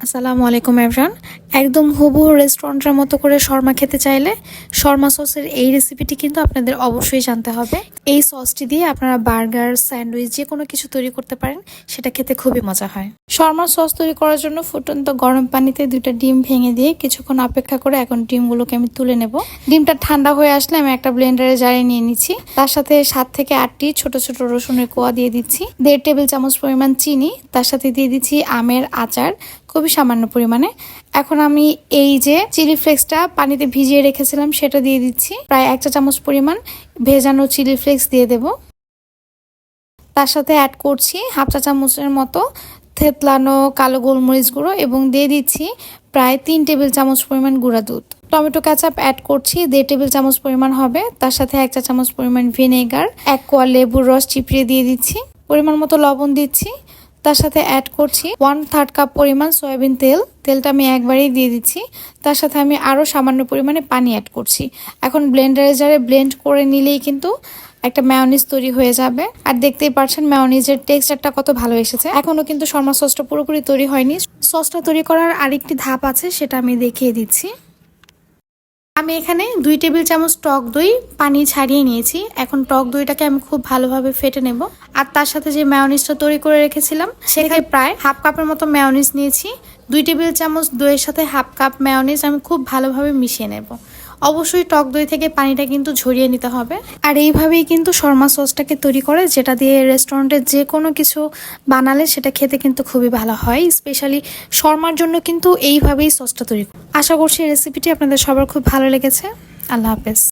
আসসালামু আলাইকুম এভরিওয়ান। একদম হুবহু রেস্টুরেন্টের মতো করে শর্মা খেতে চাইলে শর্মা সসের এই রেসিপিটি কিন্তু আপনাদের অবশ্যই জানতে হবে। এই সসটি দিয়ে আপনারা বার্গার, স্যান্ডউইচ যে কোনো কিছু তৈরি করতে পারেন, সেটা খেতে খুবই মজা হয়। শর্মার সস তৈরি করার জন্য ফুটন্ত গরম পানিতে 2টা ডিম ভেঙে দিয়ে কিছুক্ষণ অপেক্ষা করে এখন ডিমগুলোকে আমি তুলে নেব। ডিমটা ঠান্ডা হয়ে আসলে আমি একটা ব্লেন্ডারে জারে নিয়ে নিচ্ছি। তার সাথে 7 থেকে 8টি ছোট ছোট রসুনের কোয়া দিয়ে দিচ্ছি, 1.5 টেবিল চামচ পরিমাণ চিনি, তার সাথে দিয়ে দিচ্ছি আমের আচার খুবই সামান্য পরিমাণে। এখন আমি এই যে চিলি ফ্লেক্সটা পানিতে ভিজিয়ে রেখেছিলাম সেটা দিয়ে দিচ্ছি, প্রায় 1 চা চামচ পরিমাণ ভেজানো চিলি ফ্লেক্স দিয়ে দেব। তার সাথে অ্যাড করছি 1/2 চা চামচের মতো থেতলানো কালো গোলমরিচ গুঁড়ো এবং দিয়ে দিচ্ছি প্রায় 3 টেবিল চামচ পরিমাণ গুঁড়া দুধ। টমেটো কেচাপ অ্যাড করছি 1.5 টেবিল চামচ পরিমাণ হবে, তার সাথে 1 চা চামচ পরিমাণ ভিনেগার, 1 কোয়া লেবুর রস চিপড়িয়ে দিয়ে দিচ্ছি, পরিমাণ মতো লবণ দিচ্ছি। তার সাথে অ্যাড করছি 1/3 কাপ পরিমাণ সয়াবিন তেল। তেলটা আমি একবারেই দিয়ে দিচ্ছি। তার সাথে আমি আরও সামান্য পরিমাণে পানি অ্যাড করছি। এখন ব্লেন্ডারে জারে ব্লেন্ড করে নিলেই কিন্তু একটা মেয়োনিজ তৈরি হয়ে যাবে। আর দেখতেই পাচ্ছেন মেয়োনিজের টেক্সচারটা কত ভালো এসেছে। এখনো কিন্তু শর্মা সসটা পুরোপুরি তৈরি হয়নি। সসটা তৈরি করার আরেকটি ধাপ আছে, সেটা আমি দেখিয়ে দিচ্ছি। আমি এখানে 2 টেবিল চামচ টক দই পানি ছাড়িয়ে নিয়েছি। এখন টক দইটাকে আমি খুব ভালোভাবে ফেটে নেব। আর তার সাথে যে মেয়োনিজটা তৈরি করে রেখেছিলাম সেখানে প্রায় 1/2 কাপের মতো মেয়োনিজ নিয়েছি। 2 টেবিল চামচ দইয়ের সাথে 1/2 কাপ মেয়োনিজ আমি খুব ভালোভাবে মিশিয়ে নেব। অবশ্যই টক দই থেকে পানিটা কিন্তু ঝরিয়ে নিতে হবে। আর এইভাবেই কিন্তু শর্মা সসটাকে তৈরি করে, যেটা দিয়ে রেস্টুরেন্টে যে কোনো কিছু বানালে সেটা খেতে কিন্তু খুবই ভালো হয়। স্পেশালি শর্মার জন্য কিন্তু এইভাবেই সসটা তৈরি। আশা করছি রেসিপিটি আপনাদের সবার খুব ভালো লেগেছে। আল্লাহ হাফেজ।